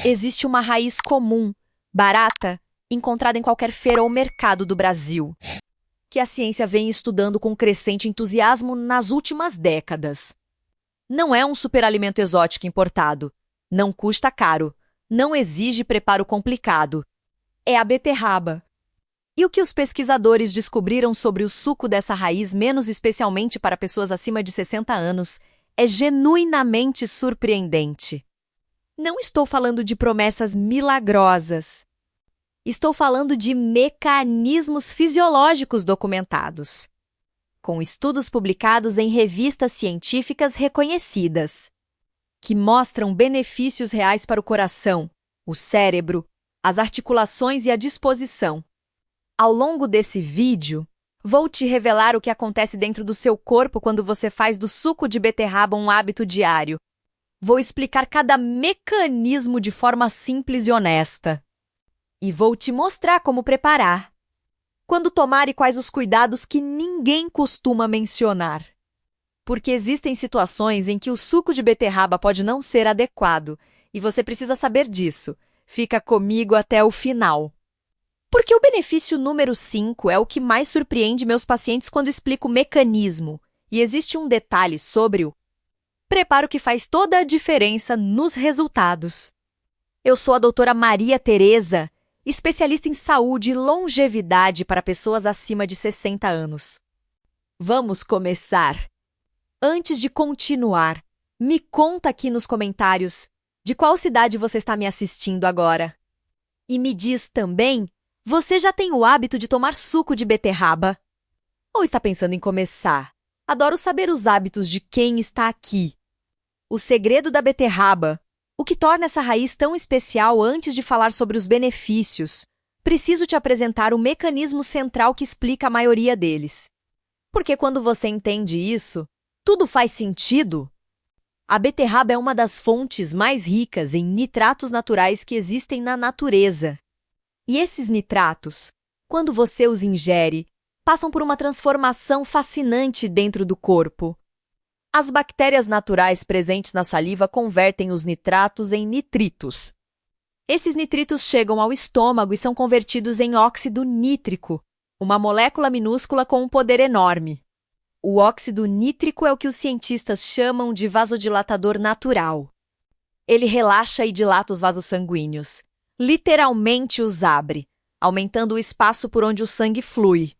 Existe uma raiz comum, barata, encontrada em qualquer feira ou mercado do Brasil, que a ciência vem estudando com crescente entusiasmo nas últimas décadas. Não é um superalimento exótico importado, não custa caro, não exige preparo complicado. É a beterraba. E o que os pesquisadores descobriram sobre o suco dessa raiz, menos especialmente para pessoas acima de 60 anos, é genuinamente surpreendente. Não estou falando de promessas milagrosas. Estou falando de mecanismos fisiológicos documentados, com estudos publicados em revistas científicas reconhecidas, que mostram benefícios reais para o coração, o cérebro, as articulações e a disposição. Ao longo desse vídeo, vou te revelar o que acontece dentro do seu corpo quando você faz do suco de beterraba um hábito diário. Vou explicar cada mecanismo de forma simples e honesta. E vou te mostrar como preparar, quando tomar e quais os cuidados que ninguém costuma mencionar. Porque existem situações em que o suco de beterraba pode não ser adequado, e você precisa saber disso. Fica comigo até o final. Porque o benefício número 5 é o que mais surpreende meus pacientes quando explico o mecanismo, e existe um detalhe sobre o preparo que faz toda a diferença nos resultados. Eu sou a doutora Maria Tereza, especialista em saúde e longevidade para pessoas acima de 60 anos. Vamos começar. Antes de continuar, me conta aqui nos comentários de qual cidade você está me assistindo agora. E me diz também, você já tem o hábito de tomar suco de beterraba? Ou está pensando em começar? Adoro saber os hábitos de quem está aqui. O segredo da beterraba. O que torna essa raiz tão especial antes de falar sobre os benefícios? Preciso te apresentar o mecanismo central que explica a maioria deles. Porque quando você entende isso, tudo faz sentido. A beterraba é uma das fontes mais ricas em nitratos naturais que existem na natureza. E esses nitratos, quando você os ingere, passam por uma transformação fascinante dentro do corpo. As bactérias naturais presentes na saliva convertem os nitratos em nitritos. Esses nitritos chegam ao estômago e são convertidos em óxido nítrico, uma molécula minúscula com um poder enorme. O óxido nítrico é o que os cientistas chamam de vasodilatador natural. Ele relaxa e dilata os vasos sanguíneos. Literalmente os abre, aumentando o espaço por onde o sangue flui.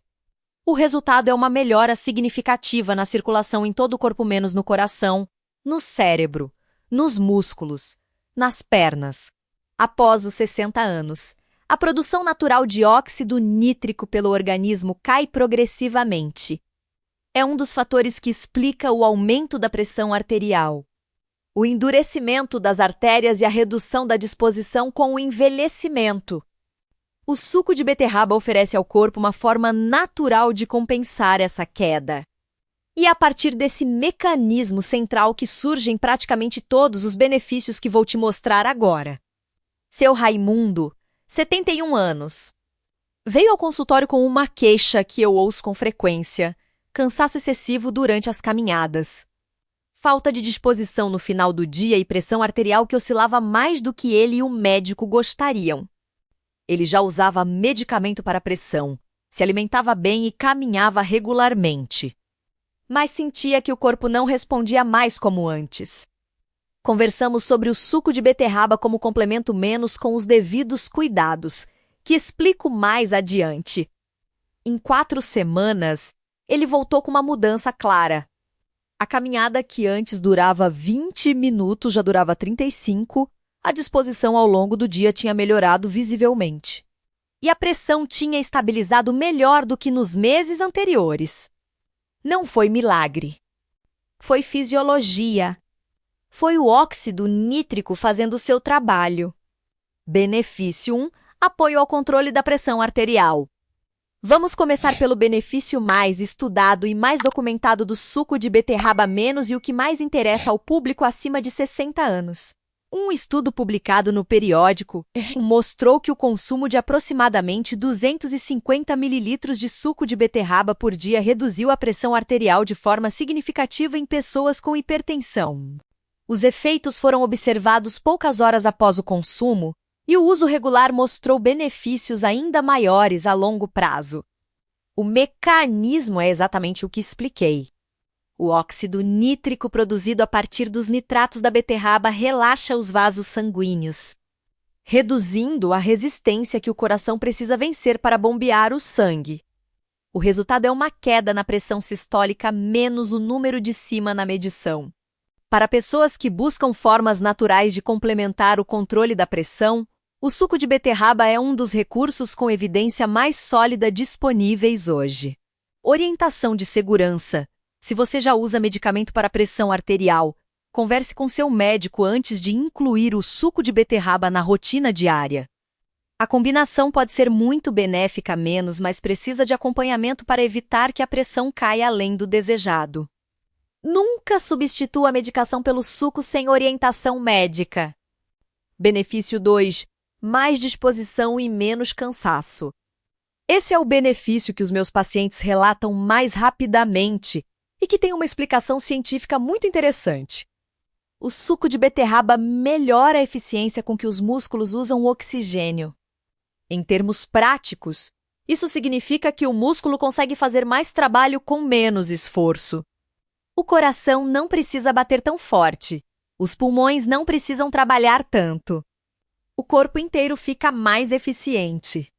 O resultado é uma melhora significativa na circulação em todo o corpo, menos no coração, no cérebro, nos músculos, nas pernas. Após os 60 anos, a produção natural de óxido nítrico pelo organismo cai progressivamente. É um dos fatores que explica o aumento da pressão arterial, o endurecimento das artérias e a redução da disposição com o envelhecimento. O suco de beterraba oferece ao corpo uma forma natural de compensar essa queda. E é a partir desse mecanismo central que surgem praticamente todos os benefícios que vou te mostrar agora. Seu Raimundo, 71 anos. Veio ao consultório com uma queixa que eu ouço com frequência: cansaço excessivo durante as caminhadas. Falta de disposição no final do dia e pressão arterial que oscilava mais do que ele e o médico gostariam. Ele já usava medicamento para pressão, se alimentava bem e caminhava regularmente. Mas sentia que o corpo não respondia mais como antes. Conversamos sobre o suco de beterraba como complemento menos com os devidos cuidados, que explico mais adiante. Em 4 semanas, ele voltou com uma mudança clara. A caminhada que antes durava 20 minutos já durava 35, a disposição ao longo do dia tinha melhorado visivelmente. E a pressão tinha estabilizado melhor do que nos meses anteriores. Não foi milagre. Foi fisiologia. Foi o óxido nítrico fazendo o seu trabalho. Benefício 1, apoio ao controle da pressão arterial. Vamos começar pelo benefício mais estudado e mais documentado do suco de beterraba menos e o que mais interessa ao público acima de 60 anos. Um estudo publicado no periódico mostrou que o consumo de aproximadamente 250 ml de suco de beterraba por dia reduziu a pressão arterial de forma significativa em pessoas com hipertensão. Os efeitos foram observados poucas horas após o consumo e o uso regular mostrou benefícios ainda maiores a longo prazo. O mecanismo é exatamente o que expliquei. O óxido nítrico produzido a partir dos nitratos da beterraba relaxa os vasos sanguíneos, reduzindo a resistência que o coração precisa vencer para bombear o sangue. O resultado é uma queda na pressão sistólica menos o número de cima na medição. Para pessoas que buscam formas naturais de complementar o controle da pressão, o suco de beterraba é um dos recursos com evidência mais sólida disponíveis hoje. Orientação de segurança. Se você já usa medicamento para pressão arterial, converse com seu médico antes de incluir o suco de beterraba na rotina diária. A combinação pode ser muito benéfica a menos, mas precisa de acompanhamento para evitar que a pressão caia além do desejado. Nunca substitua a medicação pelo suco sem orientação médica. Benefício 2. Mais disposição e menos cansaço. Esse é o benefício que os meus pacientes relatam mais rapidamente e que tem uma explicação científica muito interessante. O suco de beterraba melhora a eficiência com que os músculos usam o oxigênio. Em termos práticos, isso significa que o músculo consegue fazer mais trabalho com menos esforço. O coração não precisa bater tão forte. Os pulmões não precisam trabalhar tanto. O corpo inteiro fica mais eficiente.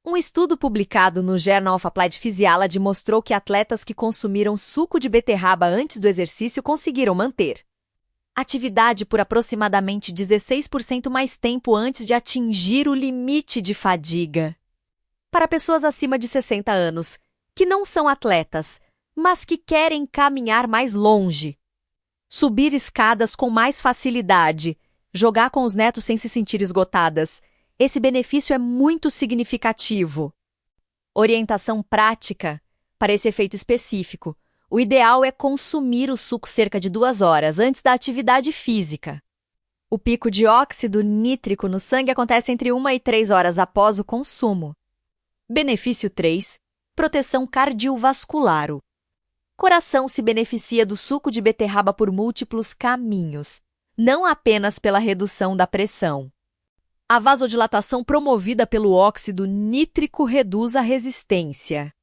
Um estudo publicado no Journal of Applied Physiology mostrou que atletas que consumiram suco de beterraba antes do exercício conseguiram manter atividade por aproximadamente 16% mais tempo antes de atingir o limite de fadiga. Para pessoas acima de 60 anos, que não são atletas, mas que querem caminhar mais longe, subir escadas com mais facilidade, jogar com os netos sem se sentir esgotadas, esse benefício é muito significativo. Orientação prática. Para esse efeito específico, o ideal é consumir o suco cerca de 2 horas antes da atividade física. O pico de óxido nítrico no sangue acontece entre 1 e 3 horas após o consumo. Benefício 3. Proteção cardiovascular. O coração se beneficia do suco de beterraba por múltiplos caminhos, não apenas pela redução da pressão. A vasodilatação promovida pelo óxido nítrico reduz a resistência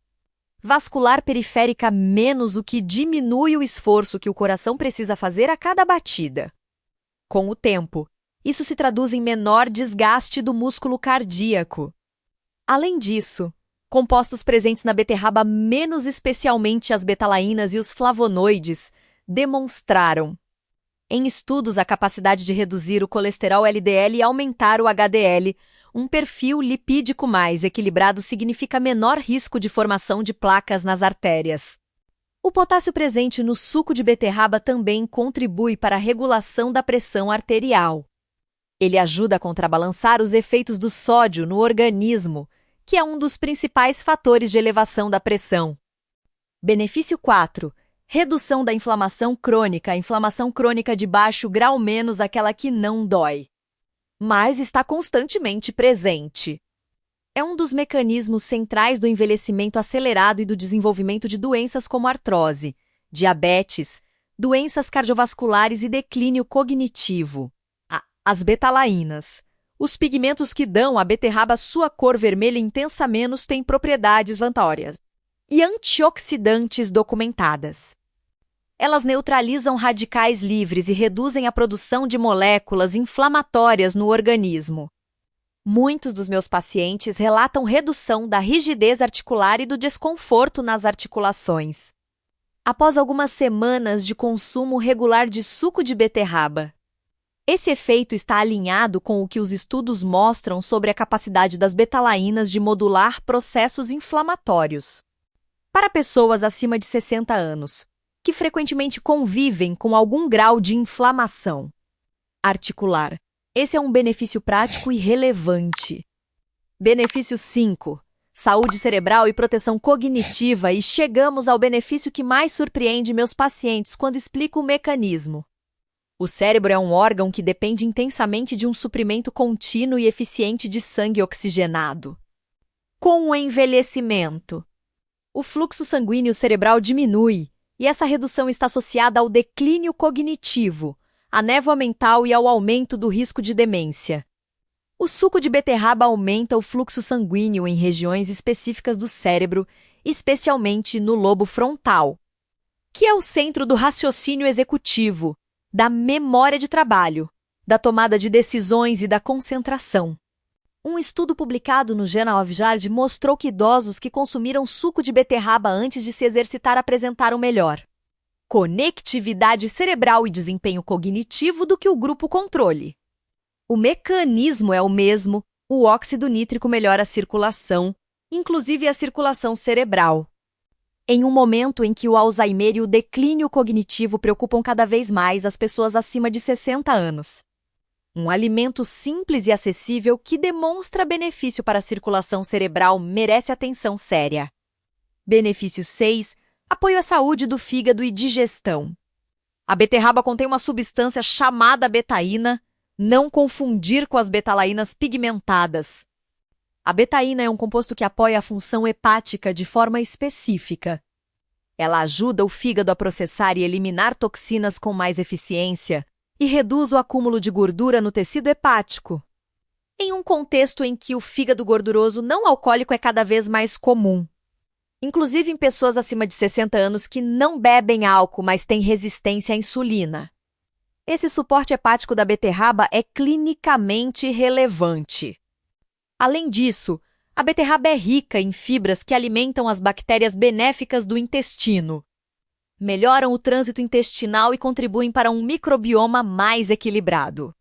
vascular periférica menos, o que diminui o esforço que o coração precisa fazer a cada batida. Com o tempo, isso se traduz em menor desgaste do músculo cardíaco. Além disso, compostos presentes na beterraba, menos especialmente as betalaínas e os flavonoides, demonstraram em estudos a capacidade de reduzir o colesterol LDL e aumentar o HDL. Um perfil lipídico mais equilibrado significa menor risco de formação de placas nas artérias. O potássio presente no suco de beterraba também contribui para a regulação da pressão arterial. Ele ajuda a contrabalançar os efeitos do sódio no organismo, que é um dos principais fatores de elevação da pressão. Benefício 4. Redução da inflamação crônica. A inflamação crônica de baixo grau menos aquela que não dói, mas está constantemente presente. É um dos mecanismos centrais do envelhecimento acelerado e do desenvolvimento de doenças como artrose, diabetes, doenças cardiovasculares e declínio cognitivo. As betalaínas. Os pigmentos que dão à beterraba sua cor vermelha intensa menos têm propriedades vantajórias e antioxidantes documentadas. Elas neutralizam radicais livres e reduzem a produção de moléculas inflamatórias no organismo. Muitos dos meus pacientes relatam redução da rigidez articular e do desconforto nas articulações após algumas semanas de consumo regular de suco de beterraba. Esse efeito está alinhado com o que os estudos mostram sobre a capacidade das betalaínas de modular processos inflamatórios. Para pessoas acima de 60 anos, que frequentemente convivem com algum grau de inflamação articular, esse é um benefício prático e relevante. Benefício 5. Saúde cerebral e proteção cognitiva, e chegamos ao benefício que mais surpreende meus pacientes quando explico o mecanismo. O cérebro é um órgão que depende intensamente de um suprimento contínuo e eficiente de sangue oxigenado. Com o envelhecimento, o fluxo sanguíneo cerebral diminui, e essa redução está associada ao declínio cognitivo, à névoa mental e ao aumento do risco de demência. O suco de beterraba aumenta o fluxo sanguíneo em regiões específicas do cérebro, especialmente no lobo frontal, que é o centro do raciocínio executivo, da memória de trabalho, da tomada de decisões e da concentração. Um estudo publicado no Journal of Jardim mostrou que idosos que consumiram suco de beterraba antes de se exercitar apresentaram melhor conectividade cerebral e desempenho cognitivo do que o grupo controle. O mecanismo é o mesmo, o óxido nítrico melhora a circulação, inclusive a circulação cerebral. Em um momento em que o Alzheimer e o declínio cognitivo preocupam cada vez mais as pessoas acima de 60 anos. Um alimento simples e acessível que demonstra benefício para a circulação cerebral merece atenção séria. Benefício 6. Apoio à saúde do fígado e digestão. A beterraba contém uma substância chamada betaína, não confundir com as betalainas pigmentadas. A betaína é um composto que apoia a função hepática de forma específica. Ela ajuda o fígado a processar e eliminar toxinas com mais eficiência e reduz o acúmulo de gordura no tecido hepático. Em um contexto em que o fígado gorduroso não alcoólico é cada vez mais comum, inclusive em pessoas acima de 60 anos que não bebem álcool, mas têm resistência à insulina. Esse suporte hepático da beterraba é clinicamente relevante. Além disso, a beterraba é rica em fibras que alimentam as bactérias benéficas do intestino, melhoram o trânsito intestinal e contribuem para um microbioma mais equilibrado.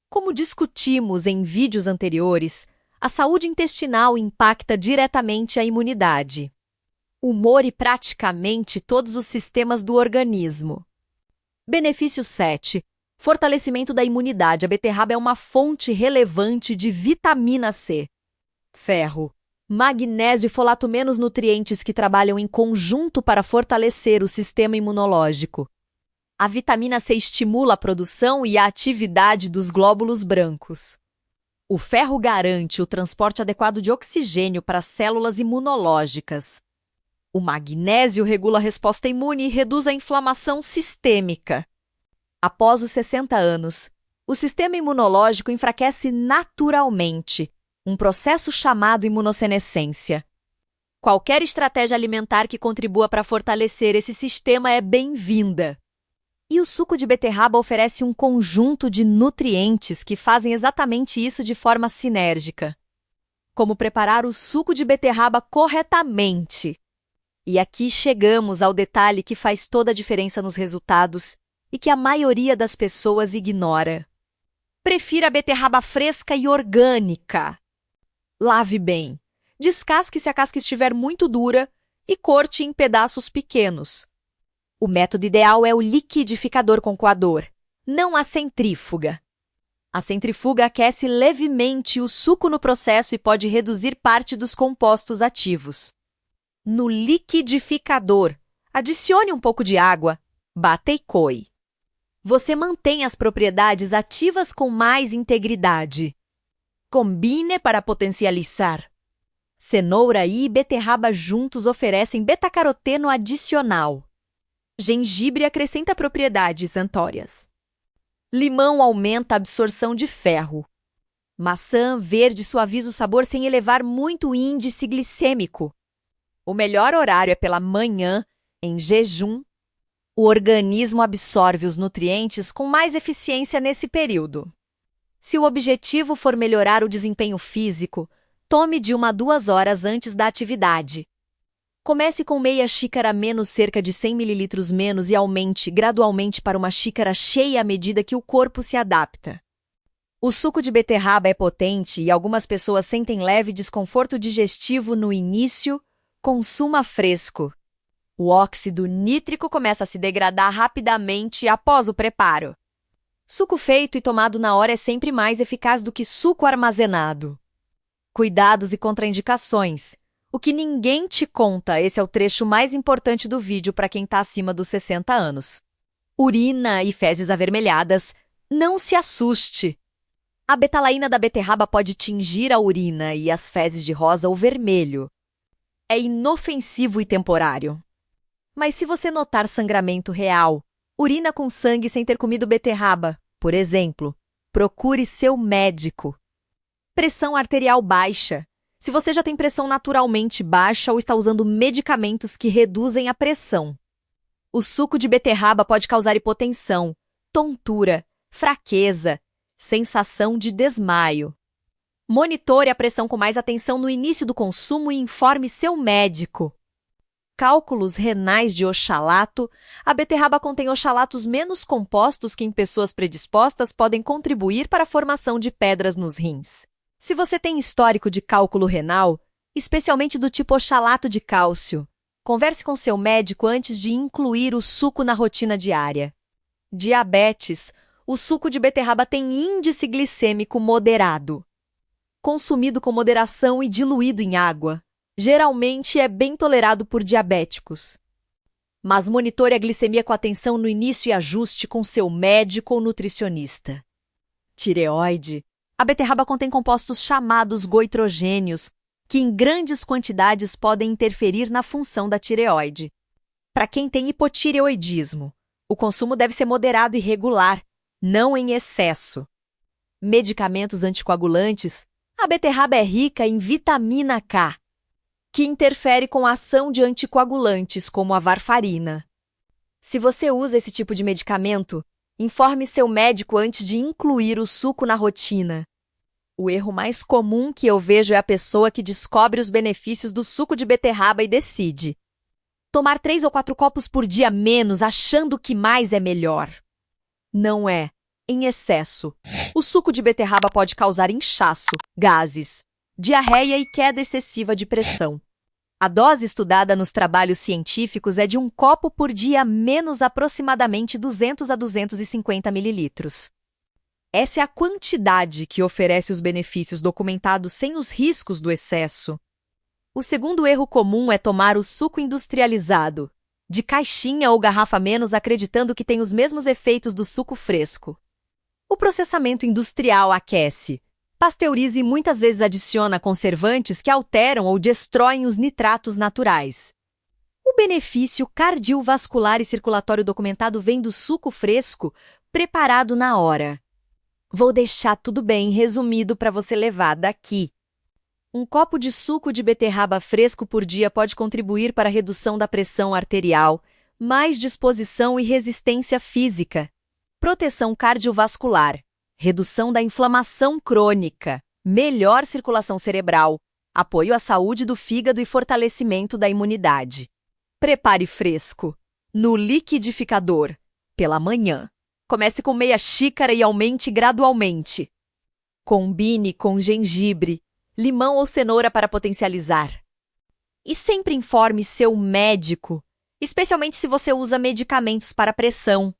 Como discutimos em vídeos anteriores, a saúde intestinal impacta diretamente a imunidade, humor e praticamente todos os sistemas do organismo. Benefício 7. Fortalecimento da imunidade. A beterraba é uma fonte relevante de vitamina C, ferro, magnésio e folato, menos nutrientes que trabalham em conjunto para fortalecer o sistema imunológico. A vitamina C estimula a produção e a atividade dos glóbulos brancos. O ferro garante o transporte adequado de oxigênio para as células imunológicas. O magnésio regula a resposta imune e reduz a inflamação sistêmica. Após os 60 anos, o sistema imunológico enfraquece naturalmente, um processo chamado imunossenescência. Qualquer estratégia alimentar que contribua para fortalecer esse sistema é bem-vinda. E o suco de beterraba oferece um conjunto de nutrientes que fazem exatamente isso de forma sinérgica. Como preparar o suco de beterraba corretamente? E aqui chegamos ao detalhe que faz toda a diferença nos resultados e que a maioria das pessoas ignora. Prefira a beterraba fresca e orgânica. Lave bem. Descasque se a casca estiver muito dura e corte em pedaços pequenos. O método ideal é o liquidificador com coador, não a centrífuga. A centrifuga aquece levemente o suco no processo e pode reduzir parte dos compostos ativos. No liquidificador, adicione um pouco de água, bata e coe. Você mantém as propriedades ativas com mais integridade. Combine para potencializar. Cenoura e beterraba juntos oferecem beta-caroteno adicional. Gengibre acrescenta propriedades antórias. Limão aumenta a absorção de ferro. Maçã verde suaviza o sabor sem elevar muito o índice glicêmico. O melhor horário é pela manhã, em jejum. O organismo absorve os nutrientes com mais eficiência nesse período. Se o objetivo for melhorar o desempenho físico, tome de 1 a 2 horas antes da atividade. Comece com meia xícara menos, cerca de 100 ml menos, e aumente gradualmente para uma xícara cheia à medida que o corpo se adapta. O suco de beterraba é potente e algumas pessoas sentem leve desconforto digestivo no início. Consuma fresco. O óxido nítrico começa a se degradar rapidamente após o preparo. Suco feito e tomado na hora é sempre mais eficaz do que suco armazenado. Cuidados e contraindicações. O que ninguém te conta, esse é o trecho mais importante do vídeo para quem está acima dos 60 anos. Urina e fezes avermelhadas. Não se assuste. A betalaína da beterraba pode tingir a urina e as fezes de rosa ou vermelho. É inofensivo e temporário. Mas se você notar sangramento real Urina com sangue sem ter comido beterraba, por exemplo. Procure seu médico. Pressão arterial baixa. Se você já tem pressão naturalmente baixa ou está usando medicamentos que reduzem a pressão. O suco de beterraba pode causar hipotensão, tontura, fraqueza, sensação de desmaio. Monitore a pressão com mais atenção no início do consumo e informe seu médico. Cálculos renais de oxalato. A beterraba contém oxalatos menos compostos que em pessoas predispostas podem contribuir para a formação de pedras nos rins. Se você tem histórico de cálculo renal, especialmente do tipo oxalato de cálcio, converse com seu médico antes de incluir o suco na rotina diária. Diabetes. O suco de beterraba tem índice glicêmico moderado. Consumido com moderação e diluído em água. Geralmente é bem tolerado por diabéticos. Mas monitore a glicemia com atenção no início e ajuste com seu médico ou nutricionista. Tireoide. A beterraba contém compostos chamados goitrogênios, que em grandes quantidades podem interferir na função da tireoide. Para quem tem hipotireoidismo, o consumo deve ser moderado e regular, não em excesso. Medicamentos anticoagulantes. A beterraba é rica em vitamina K, que interfere com a ação de anticoagulantes, como a varfarina. Se você usa esse tipo de medicamento, informe seu médico antes de incluir o suco na rotina. O erro mais comum que eu vejo é a pessoa que descobre os benefícios do suco de beterraba e decide tomar 3 ou 4 copos por dia menos, achando que mais é melhor. Não é, em excesso. O suco de beterraba pode causar inchaço, gases, diarreia e queda excessiva de pressão. A dose estudada nos trabalhos científicos é de 1 copo por dia menos aproximadamente 200 a 250 mililitros. Essa é a quantidade que oferece os benefícios documentados sem os riscos do excesso. O segundo erro comum é tomar o suco industrializado, de caixinha ou garrafa menos, acreditando que tem os mesmos efeitos do suco fresco. O processamento industrial aquece, pasteuriza e muitas vezes adiciona conservantes que alteram ou destroem os nitratos naturais. O benefício cardiovascular e circulatório documentado vem do suco fresco, preparado na hora. Vou deixar tudo bem resumido para você levar daqui. 1 copo de suco de beterraba fresco por dia pode contribuir para a redução da pressão arterial, mais disposição e resistência física, proteção cardiovascular, redução da inflamação crônica, melhor circulação cerebral, apoio à saúde do fígado e fortalecimento da imunidade. Prepare fresco, no liquidificador, pela manhã. Comece com meia xícara e aumente gradualmente. Combine com gengibre, limão ou cenoura para potencializar. E sempre informe seu médico, especialmente se você usa medicamentos para pressão,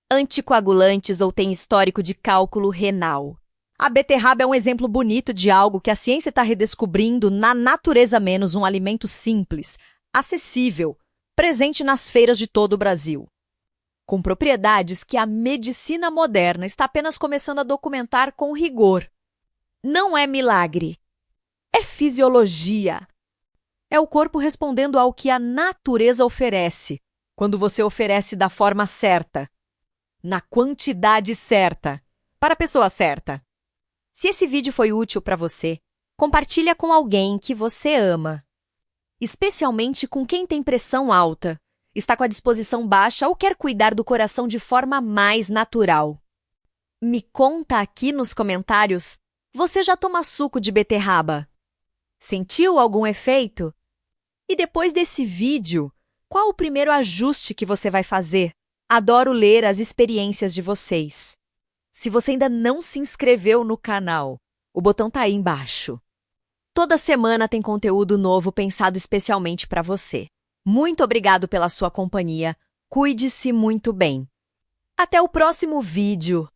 anticoagulantes ou tem histórico de cálculo renal. A beterraba é um exemplo bonito de algo que a ciência está redescobrindo na natureza menos, um alimento simples, acessível, presente nas feiras de todo o Brasil. Com propriedades que a medicina moderna está apenas começando a documentar com rigor. Não é milagre. É fisiologia. É o corpo respondendo ao que a natureza oferece, quando você oferece da forma certa, na quantidade certa, para a pessoa certa. Se esse vídeo foi útil para você, compartilha com alguém que você ama, especialmente com quem tem pressão alta, está com a disposição baixa ou quer cuidar do coração de forma mais natural. Me conta aqui nos comentários, você já toma suco de beterraba? Sentiu algum efeito? E depois desse vídeo, qual o primeiro ajuste que você vai fazer? Adoro ler as experiências de vocês. Se você ainda não se inscreveu no canal, o botão está aí embaixo. Toda semana tem conteúdo novo pensado especialmente para você. Muito obrigado pela sua companhia. Cuide-se muito bem. Até o próximo vídeo.